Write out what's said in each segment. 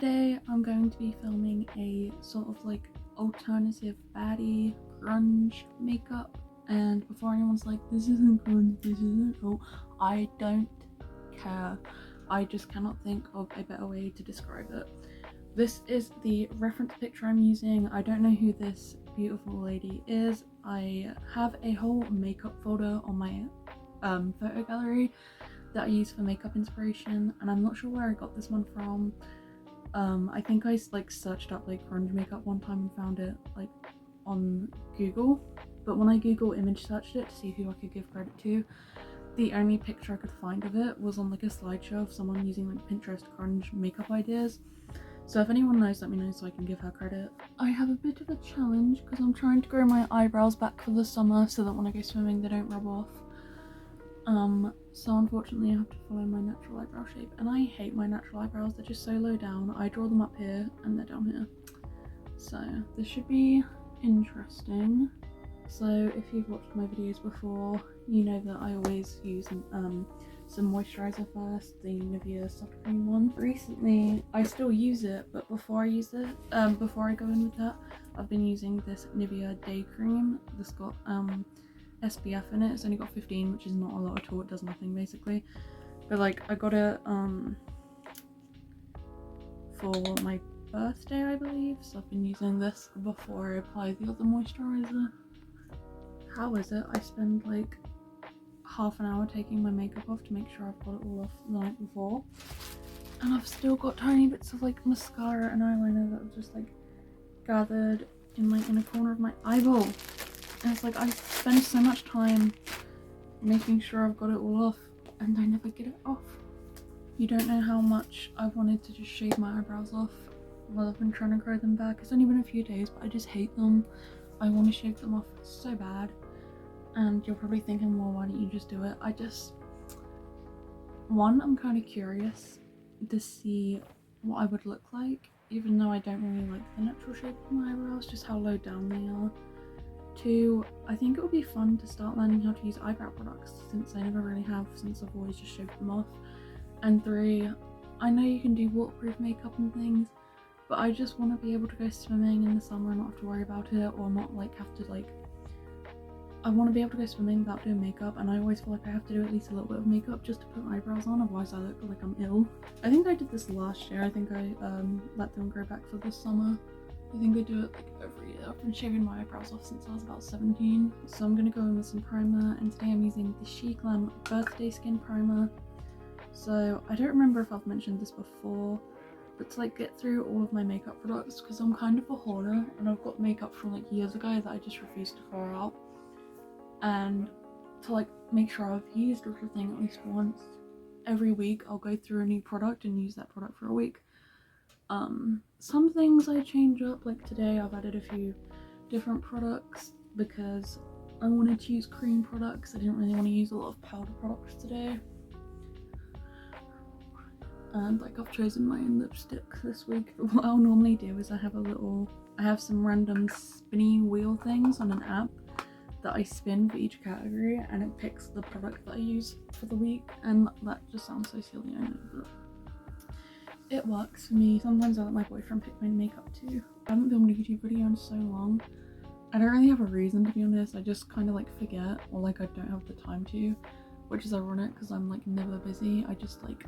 Today I'm going to be filming a sort of like alternative baddie grunge makeup, and before anyone's like, this isn't grunge, this isn't, oh, I don't care. I just cannot think of a better way to describe it. This is the reference picture I'm using. I don't know who this beautiful lady is. I have a whole makeup folder on my photo gallery that I use for makeup inspiration, and I'm not sure where I got this one from. I think I like searched up like grunge makeup one time and found it like on Google, but when I Google image searched it to see who I could give credit to, the only picture I could find of it was on like a slideshow of someone using like Pinterest grunge makeup ideas. So if anyone knows, let me know so I can give her credit. I have a bit of a challenge because I'm trying to grow my eyebrows back for the summer so that when I go swimming they don't rub off. So unfortunately I have to follow my natural eyebrow shape, and I hate my natural eyebrows. They're just so low down. I draw them up here and they're down here. So this should be interesting. So if you've watched my videos before, you know that I always use some moisturizer first, the Nivea soft cream one. Recently I still use it, but before I use it, before I go in with that, I've been using this Nivea day cream. This got SPF in it. It's only got 15, which is not a lot at all. It does nothing basically, but like I got it for my birthday I believe, so I've been using this before I apply the other moisturizer. How is it? I spend like half an hour taking my makeup off to make sure I've got it all off the night before, and I've still got tiny bits of like mascara and eyeliner that have just like gathered in like in a corner of my eyeball. And it's like I spend so much time making sure I've got it all off and I never get it off. You don't know how much I've wanted to just shave my eyebrows off while I've been trying to grow them back. It's only been a few days, but I just hate them. I want to shave them off so bad. And you're probably thinking, well, why don't you just do it? One, I'm kind of curious to see what I would look like, even though I don't really like the natural shape of my eyebrows, just how low down they are. Two, I think it would be fun to start learning how to use eyebrow products, since I never really have, since I've always just shaved them off. And three, I know you can do waterproof makeup and things, but I just want to be able to go swimming in the summer and not have to worry about it, or not like have to like, I want to be able to go swimming without doing makeup, and I always feel like I have to do at least a little bit of makeup just to put eyebrows on, otherwise I look like I'm ill. I think I did this last year. I think I let them grow back for the summer. I think I do it like every year. I've been shaving my eyebrows off since I was about 17. So I'm gonna go in with some primer, and today I'm using the She Glam Birthday Skin Primer. So I don't remember if I've mentioned this before, but to like get through all of my makeup products, because I'm kind of a hoarder and I've got makeup from like years ago that I just refuse to throw out, and to like make sure I've used everything at least once every week, I'll go through a new product and use that product for a week. Some things I change up, like today I've added a few different products because I wanted to use cream products. I didn't really want to use a lot of powder products today. And like I've chosen my own lipstick this week. What I'll normally do is I have some random spinny wheel things on an app that I spin for each category, and it picks the product that I use for the week, and that just sounds so silly, I know, but it works for me. Sometimes I let my boyfriend pick my makeup too. I haven't filmed a YouTube video in so long. I don't really have a reason, to be honest. I just kind of like forget, or like I don't have the time to, which is ironic because I'm like never busy. I just like,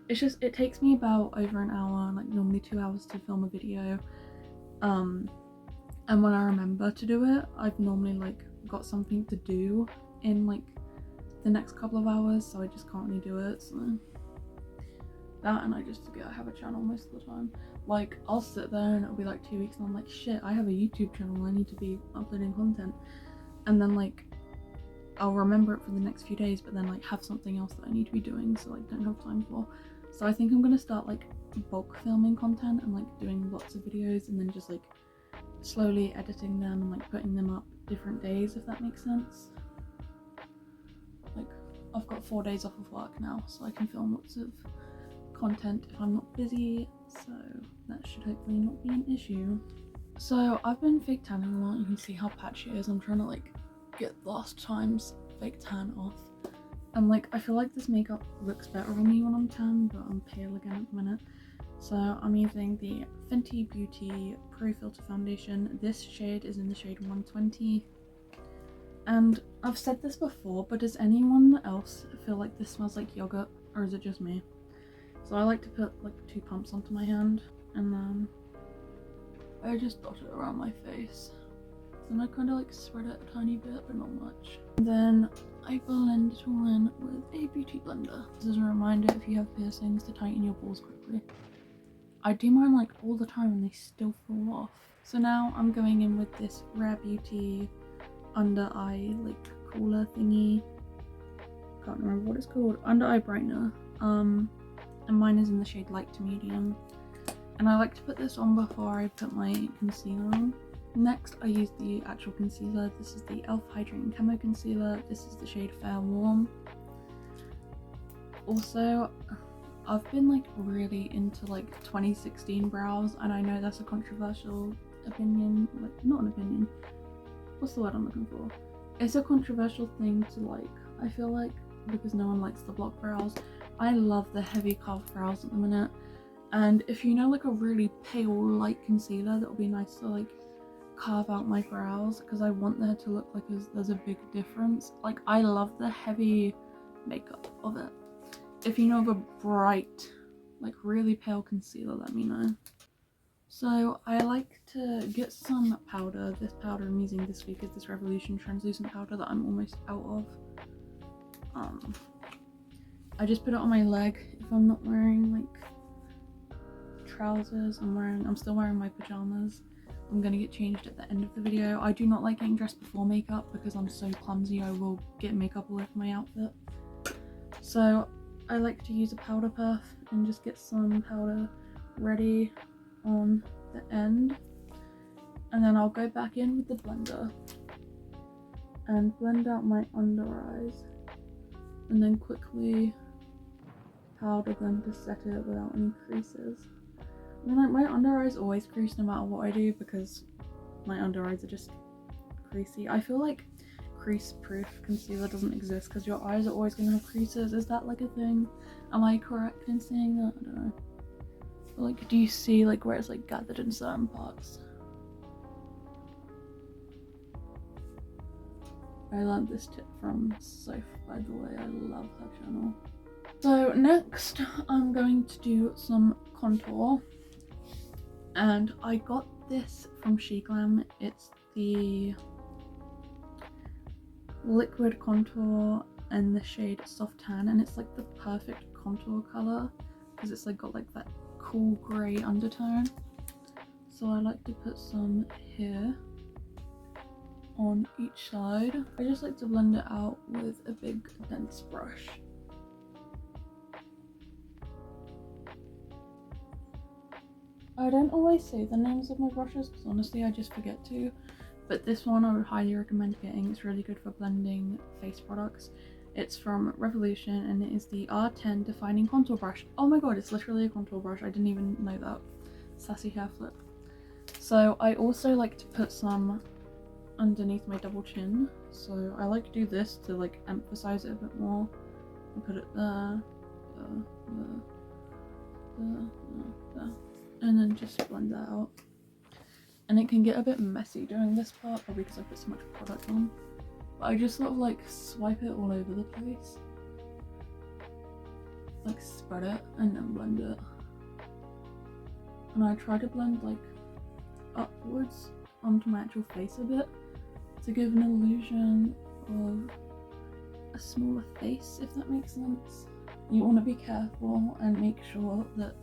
it takes me about over an hour, like normally 2 hours to film a video. And when I remember to do it, I've normally like got something to do in like the next couple of hours, so I just can't really do it. So that, and I just forget I have a channel most of the time. Like I'll sit there and it'll be like 2 weeks and I'm like, shit, I have a YouTube channel, I need to be uploading content, and then like I'll remember it for the next few days, but then like have something else that I need to be doing, so like don't have time for. So I think I'm gonna start like bulk filming content and like doing lots of videos, and then just like slowly editing them and like putting them up different days, if that makes sense. Like I've got 4 days off of work now, so I can film lots of content if I'm not busy, so that should hopefully not be an issue. So I've been fake tanning a lot. You can see how patchy it is. I'm trying to like get last time's fake tan off, and like I feel like this makeup looks better on me when I'm tan, but I'm pale again at the minute. So I'm using the Fenty Beauty Pro Filter Foundation. This shade is in the shade 120. And I've said this before, but does anyone else feel like this smells like yogurt, or is it just me? So I like to put like 2 pumps onto my hand, and then I just dot it around my face. And I kind of like spread it a tiny bit, but not much. And then I blend it all in with a beauty blender. This is a reminder, if you have piercings, to tighten your balls quickly. I do mine like all the time and they still fall off. So now I'm going in with this Rare Beauty under eye like cooler thingy. Can't remember what it's called. Under eye brightener. And mine is in the shade light to medium. And I like to put this on before I put my concealer on. Next, I use the actual concealer. This is the e.l.f. Hydrating Camo Concealer. This is the shade Fair Warm. Also, I've been like really into like 2016 brows, and I know that's a controversial opinion. Like, not an opinion. What's the word I'm looking for? It's a controversial thing to like, I feel like, because no one likes the block brows. I love the heavy carved brows at the minute. And if you know like a really pale light concealer that will be nice to like carve out my brows, because I want there to look like there's a big difference. Like, I love the heavy makeup of it. If you know of a bright, like really pale concealer, let me know. So I like to get some powder. This powder I'm using this week is this Revolution translucent powder that I'm almost out of. I just put it on my leg if I'm not wearing like trousers. I'm still wearing my pajamas. I'm gonna get changed at the end of the video. I do not like getting dressed before makeup because I'm so clumsy. I will get makeup all over my outfit. So I like to use a powder puff and just get some powder ready on the end. And then I'll go back in with the blender and blend out my under eyes. And then quickly powder them to set it without any creases. I mean, like, my under eyes always crease no matter what I do because my under eyes are just creasy. I feel like crease proof concealer doesn't exist because your eyes are always going to have creases. Is that like a thing? Am I correct in saying that? I don't know. But, like, do you see like where it's like gathered in certain parts? I learned this tip from Soph, by the way. I love her channel. So next I'm going to do some contour. And I got this from SheGlam. It's the liquid contour in the shade Soft Tan, and it's like the perfect contour color because it's like got like that cool grey undertone. So I like to put some here on each side. I just like to blend it out with a big dense brush. I don't always say the names of my brushes because honestly I just forget to, but this one I would highly recommend getting. It's really good for blending face products. It's from Revolution and it is the R10 Defining Contour Brush. Oh my god, it's literally a contour brush. I didn't even know that. Sassy hair flip. So I also like to put some underneath my double chin. So I like to do this to like emphasize it a bit more. And put it there, there. And then just blend that out. And it can get a bit messy doing this part, probably because I put so much product on. But I just sort of like swipe it all over the place. Like spread it and then blend it. And I try to blend like upwards onto my actual face a bit to give an illusion of a smaller face, if that makes sense. You want to be careful and make sure that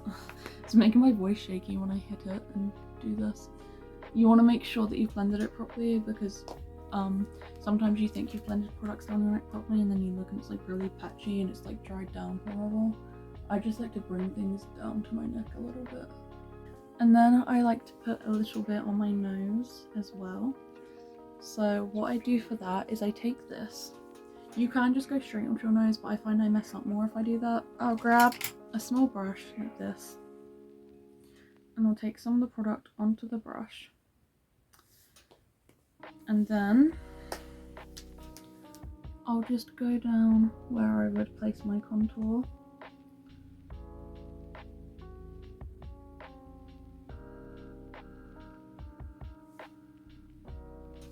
it's making my voice shaky when I hit it and do this. You want to make sure that you've blended it properly because sometimes you think you've blended products down right properly and then you look and it's like really patchy and it's like dried down horrible. I just like to bring things down to my neck a little bit. And then I like to put a little bit on my nose as well. So what I do for that is I take this. You can just go straight onto your nose, but I find I mess up more if I do that. I'll grab a small brush like this and I'll take some of the product onto the brush. And then I'll just go down where I would place my contour.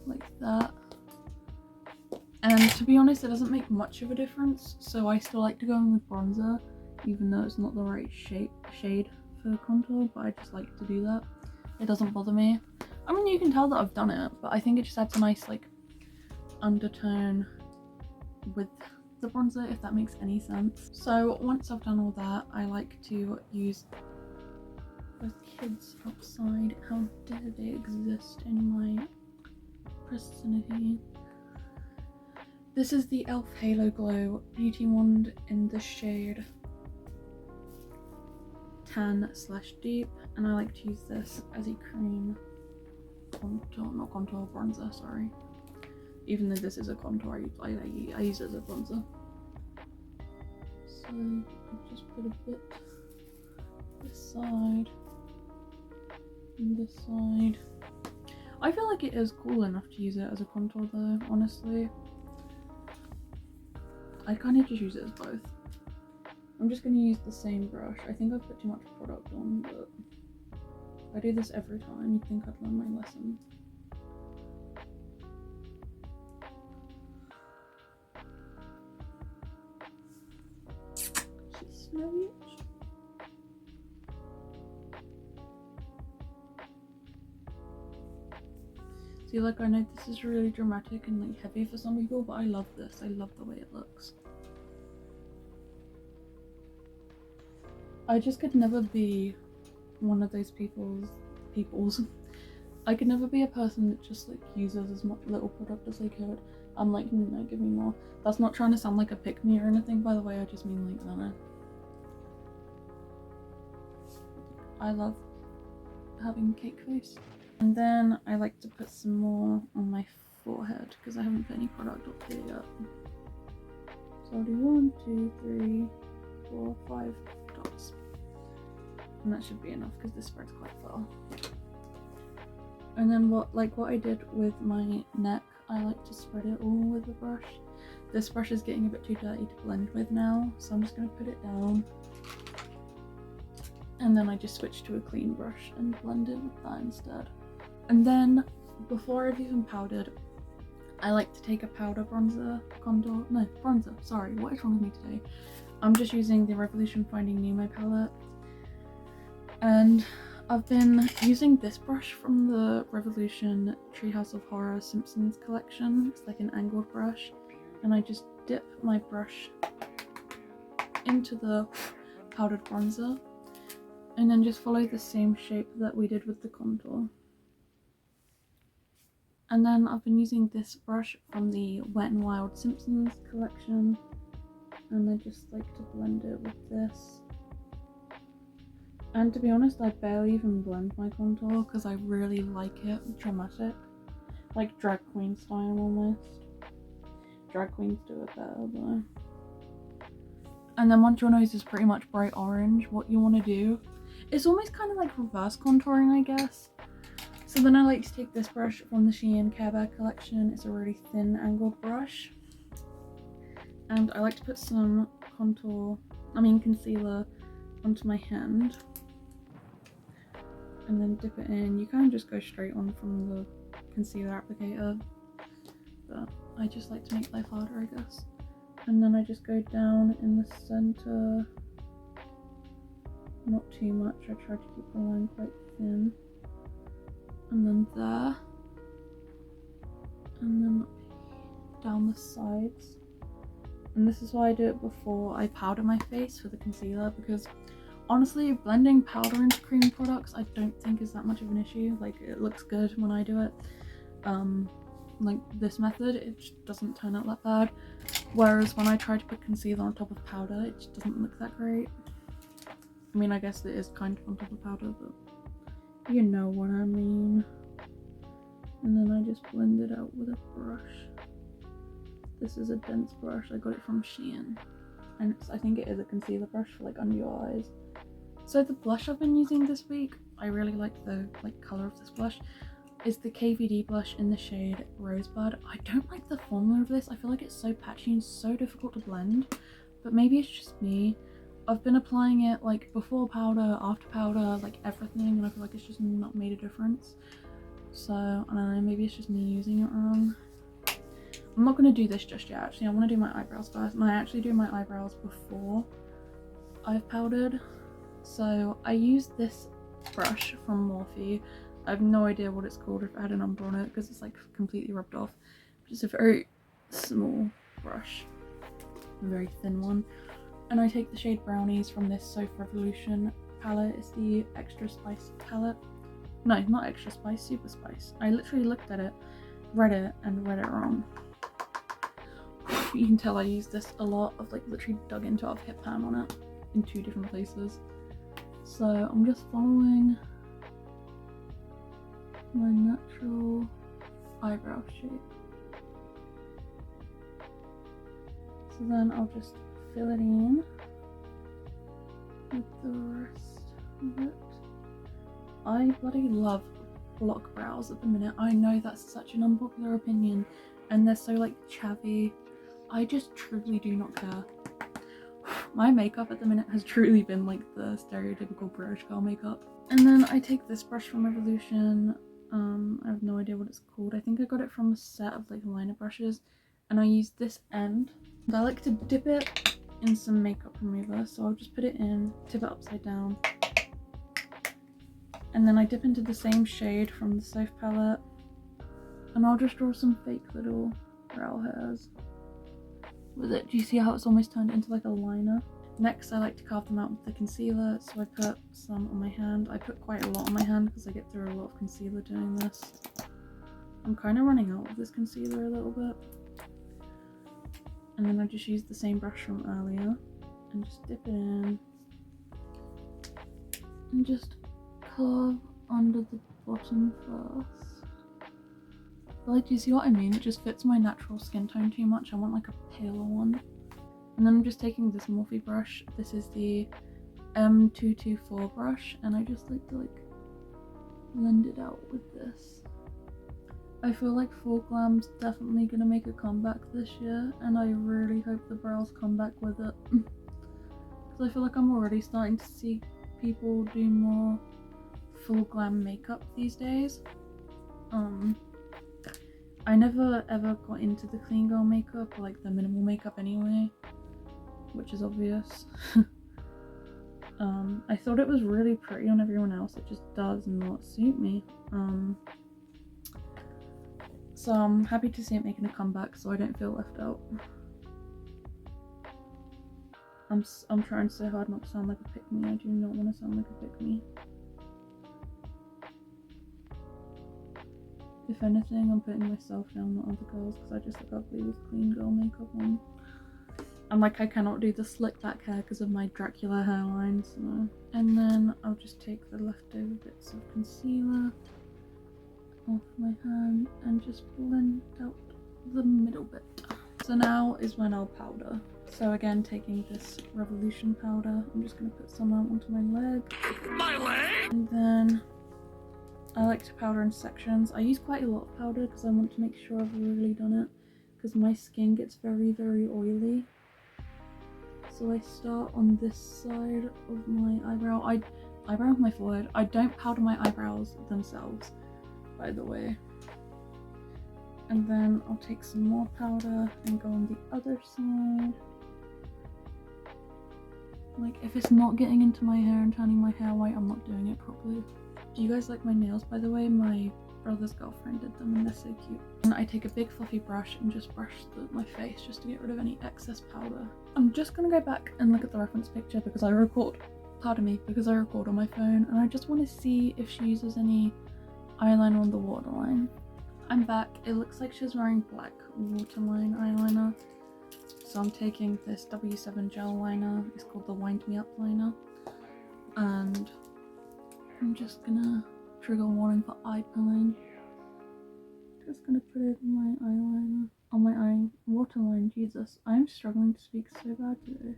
like that. And to be honest, it doesn't make much of a difference, so I still like to go in with bronzer, even though it's not the right shade for contour, but I just like to do that. It doesn't bother me. I mean, you can tell that I've done it, but I think it just adds a nice like undertone with the bronzer, if that makes any sense. So once I've done all that, I like to use those kids outside. How dare they exist in my vicinity? This is the e.l.f. Halo Glow Beauty Wand in the shade Tan/Deep, and I like to use this as a cream contour, not contour, bronzer, sorry. Even though this is a contour, I use it as a bronzer. So I'll just put a bit this side and this side. I feel like it is cool enough to use it as a contour though, honestly. I kind of just use it as both. I'm just going to use the same brush. I think I've put too much product on, but I do this every time. You'd think I'd learn my lesson. She's smelly. See, like, I know this is really dramatic and like heavy for some people, but I love this. I love the way it looks. I just could never be one of those people's. I could never be a person that just like uses as much little product as they could. I'm like, no, give me more. That's not trying to sound like a pick me or anything, by the way. I just mean like, I don't know. I love having cake face. And then I like to put some more on my forehead because I haven't put any product up here yet. So I'll do 1, 2, 3, 4, 5 dots. And that should be enough because this spreads quite well. And then what I did with my neck, I like to spread it all with a brush. This brush is getting a bit too dirty to blend with now, so I'm just going to put it down. And then I just switch to a clean brush and blend it with that instead. And then, before I've even powdered, I like to take a powder bronzer, sorry, what is wrong with me today? I'm just using the Revolution Finding Nemo palette. And I've been using this brush from the Revolution Treehouse of Horror Simpsons collection. It's like an angled brush. And I just dip my brush into the powdered bronzer. And then just follow the same shape that we did with the contour. And then I've been using this brush from the Wet n Wild Simpsons collection. And I just like to blend it with this. And to be honest, I barely even blend my contour because I really like it dramatic. Like drag queen style almost. Drag queens do it better though. And then once your nose is pretty much bright orange, what you want to do, it's almost kind of like reverse contouring, I guess. So then I like to take this brush from the Shein Care Bear collection. It's a really thin angled brush. And I like to put some concealer onto my hand. And then dip it in. You kind of just go straight on from the concealer applicator. But I just like to make life harder, I guess. And then I just go down in the center. Not too much, I try to keep the line quite thin. And then there. And then down the sides. And this is why I do it before I powder my face for the concealer, because honestly, blending powder into cream products I don't think is that much of an issue. Like, it looks good when I do it. Like this method, it just doesn't turn out that bad. Whereas when I try to put concealer on top of powder, it just doesn't look that great. I mean, I guess it is kind of on top of powder, but you know what I mean. And then I just blend it out with a brush. This is a dense brush. I got it from Shein. And I think it is a concealer brush for like under your eyes. So the blush I've been using this week, I really like the colour of this blush. Is the KVD blush in the shade Rosebud. I don't like the formula of this. I feel like it's so patchy and so difficult to blend. But maybe it's just me. I've been applying it like before powder, after powder, like everything, and I feel like it's just not made a difference. So I don't know, maybe it's just me using it wrong. I'm not going to do this just yet. Actually, I want to do my eyebrows first, and I actually do my eyebrows before I've powdered. So I use this brush from Morphe. I have no idea what it's called, if it had a number on it, because it's like completely rubbed off. Just a very small brush, a very thin one. And I take the shade Brownies from this Soap Revolution palette. It's the Extra Spice palette. No, not Extra Spice, Super Spice. I literally looked at it, read it wrong. You can tell I use this a lot. I've like literally dug into it. I've hit pan on it in 2 different places. So I'm just following my natural eyebrow shape. So then I'll just fill it in with the rest of it. I bloody love block brows at the minute. I know that's such an unpopular opinion and they're so like chavvy. I just truly do not care. My makeup at the minute has truly been like the stereotypical British girl makeup. And then I take this brush from Revolution. I have no idea what it's called. I think I got it from a set of like liner brushes, and I use this end. And I like to dip it in some makeup remover, so I'll just put it in, tip it upside down, and then I dip into the same shade from the Soap palette, and I'll just draw some fake little brow hairs with it. Do you see how it's almost turned into like a liner? Next, I like to carve them out with the concealer, so I put some on my hand. I put quite a lot on my hand because I get through a lot of concealer doing this. I'm kind of running out of this concealer a little bit. And then I just use the same brush from earlier and just dip it in and just carve under the bottom first. But like, do you see what I mean? It just fits my natural skin tone too much. I want like a paler one. And then I'm just taking this Morphe brush. This is the M224 brush, and I just like to like blend it out with this. I feel like full glam's definitely gonna make a comeback this year, and I really hope the brows come back with it. Because I feel like I'm already starting to see people do more full glam makeup these days. I never ever got into the clean girl makeup, or like the minimal makeup anyway, which is obvious. I thought it was really pretty on everyone else. It just does not suit me. So I'm happy to see it making a comeback, so I don't feel left out. I'm trying so hard not to sound like a pick-me. I do not want to sound like a pick-me. If anything, I'm putting myself down, not other girls, because I just look ugly with clean girl makeup on. I'm like, I cannot do the slick back hair because of my Dracula hairline, so. And then I'll just take the leftover bits of concealer off my hand and just blend out the middle bit. So now is when I'll powder. So again, taking this Revolution powder, I'm just going to put some out onto my leg. My leg! And then I like to powder in sections. I use quite a lot of powder because I want to make sure I've really done it, because my skin gets very, very oily. So I start on this side of my eyebrow. Eyebrow of my forehead. I don't powder my eyebrows themselves, by the way. And then I'll take some more powder and go on the other side. Like, if it's not getting into my hair and turning my hair white, I'm not doing it properly. Do you guys like my nails, by the way? My brother's girlfriend did them and they're so cute. And I take a big fluffy brush and just brush my face just to get rid of any excess powder. I'm just gonna go back and look at the reference picture because I record, pardon me, because I record on my phone, and I just want to see if she uses any eyeliner on the waterline. I'm back. It looks like she's wearing black waterline eyeliner. So I'm taking this W7 gel liner. It's called the Wind Me Up liner. And I'm just gonna, trigger warning for eye pulling. Just gonna put it in my eyeliner. On my eye waterline. Jesus, I'm struggling to speak so bad today.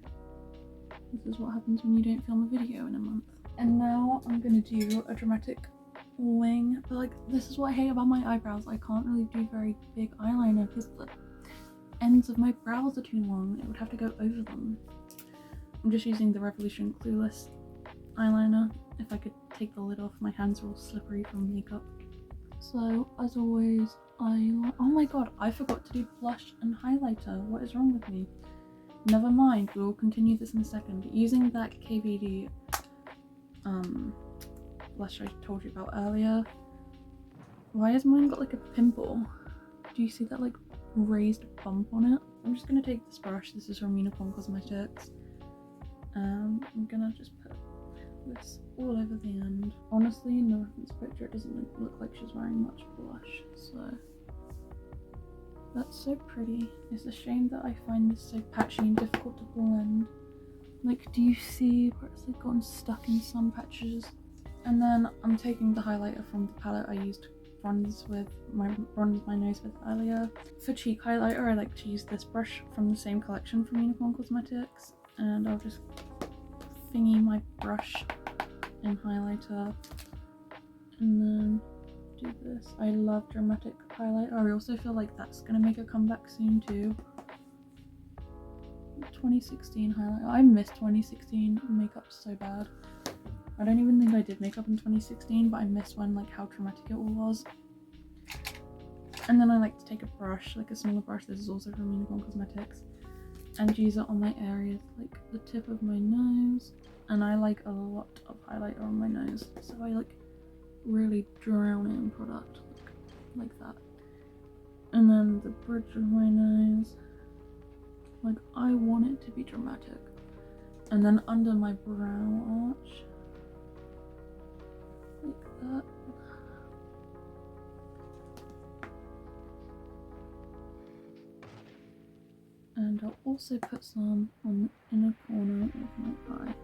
This is what happens when you don't film a video in a month. And now I'm gonna do a dramatic wing. But like, this is what I hate about my eyebrows. I can't really do very big eyeliner because the ends of my brows are too long. It would have to go over them. I'm just using the Revolution Clueless eyeliner. If I could take the lid off, my hands are all slippery from makeup. So as always, oh my god, I forgot to do blush and highlighter. What is wrong with me? Never mind, we'll continue this in a second. Using that KVD blush I told you about earlier. Why has mine got like a pimple? Do you see that like raised bump on it? I'm just gonna take this brush. This is from Unicorn Cosmetics. I'm gonna just put this all over the end. Honestly, in the reference picture, it doesn't look like she's wearing much blush, so that's so pretty. It's a shame that I find this so patchy and difficult to blend. Like, do you see where it's like gotten stuck in some patches? And then I'm taking the highlighter from the palette I used to bronze my nose with earlier. For cheek highlighter, I like to use this brush from the same collection from Unicorn Cosmetics, and I'll just thingy my brush in highlighter and then do this. I love dramatic highlighter. I also feel like that's gonna make a comeback soon too. 2016 highlighter. I miss 2016 makeup so bad. I don't even think I did makeup in 2016, but I miss when like how dramatic it all was. And then I like to take a brush, like a smaller brush. This is also from Unicorn Cosmetics, and use it on my areas like the tip of my nose. And I like a lot of highlighter on my nose, so I like really drown it in product like that. And then the bridge of my nose, like I want it to be dramatic. And then under my brow arch, like that. And I'll also put some on the inner corner of my eye.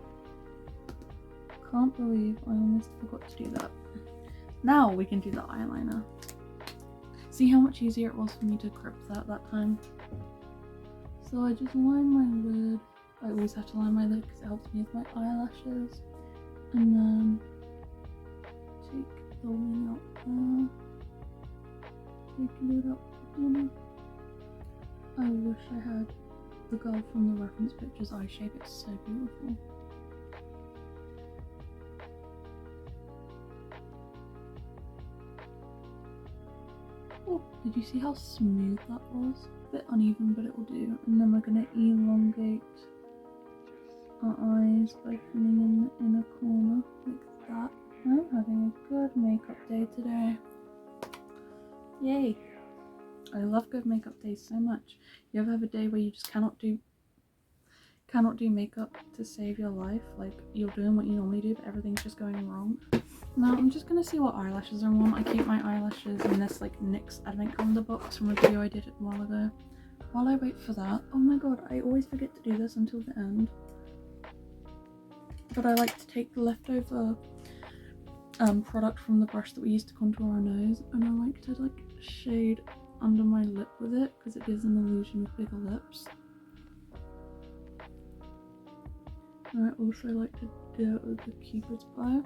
Can't believe I almost forgot to do that. Now we can do the eyeliner. See how much easier it was for me to grip that time? So I just line my lid. I always have to line my lid because it helps me with my eyelashes. And then take the wing out there. Take it up the I wish I had the girl from the reference pictures eye shape. It's so beautiful. Oh, did you see how smooth that was? A bit uneven, but it will do. And then we're going to elongate our eyes by filling in the inner corner like that. I'm having a good makeup day today. Yay! I love good makeup days so much. You ever have a day where you just cannot do makeup to save your life? Like you're doing what you normally do, but everything's just going wrong. Now I'm just gonna see what eyelashes I want. I keep my eyelashes in this like NYX advent calendar box from a video I did a while ago. While I wait for that, oh my god, I always forget to do this until the end. But I like to take the leftover product from the brush that we used to contour our nose, and I like to like shade under my lip with it because it gives an illusion of bigger lips. And I also like to do it with the Cupid's bow.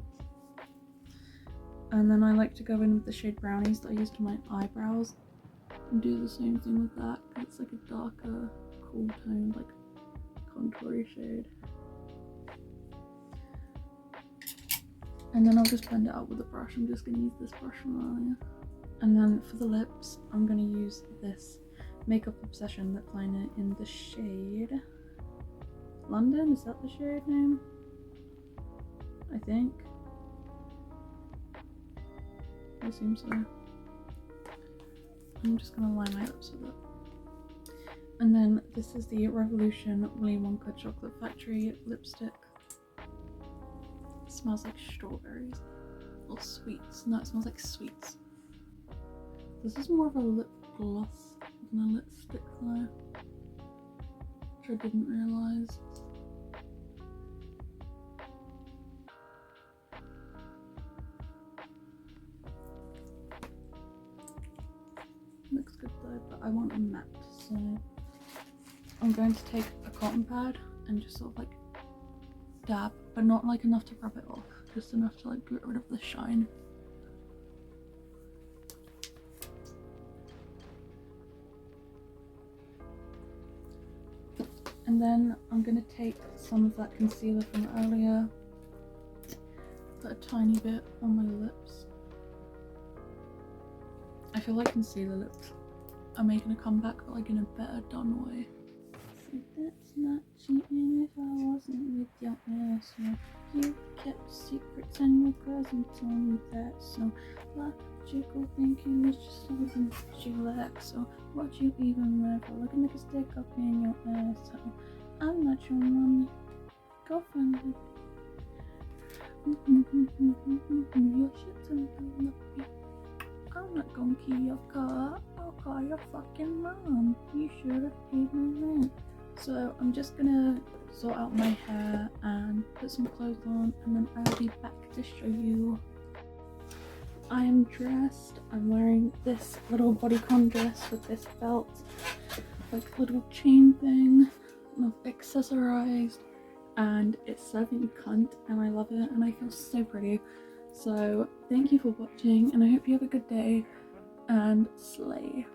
And then I like to go in with the shade Brownies that I use to my eyebrows and do the same thing with that because it's like a darker, cool toned, like contoury shade. And then I'll just blend it out with a brush. I'm just going to use this brush from earlier. And then for the lips, I'm going to use this Makeup Obsession lip liner in the shade London. Is that the shade name? I think. I assume so. I'm just going to line my lips with it. And then this is the Revolution Willy Wonka Chocolate Factory lipstick. It smells like strawberries. Or sweets. No, it smells like sweets. This is more of a lip gloss than a lipstick though, which I didn't realise. Looks good though, but I want a matte, so I'm going to take a cotton pad and just sort of like dab, but not like enough to rub it off, just enough to like get rid of the shine. And then I'm going to take some of that concealer from earlier, put a tiny bit on my lips. feel like concealer lips are making a comeback, but like in a better done way. So that's not cheating if I wasn't with your ass. You kept secrets and your cousin told me that. So logical thinking is just something that you lack. So what you even laugh for? Looking like a stick up in your asshole. I'm not your mommy. Go find it. Your shit's in the lucky. I'm not gonna key your car. I'll call your fucking mom. You should have paid my rent. So I'm just gonna sort out my hair and put some clothes on, and then I'll be back to show you. I am dressed. I'm wearing this little bodycon dress with this belt, like little chain thing, accessorized, and it's serving cunt, and I love it, and I feel so pretty. So thank you for watching, and I hope you have a good day and slay.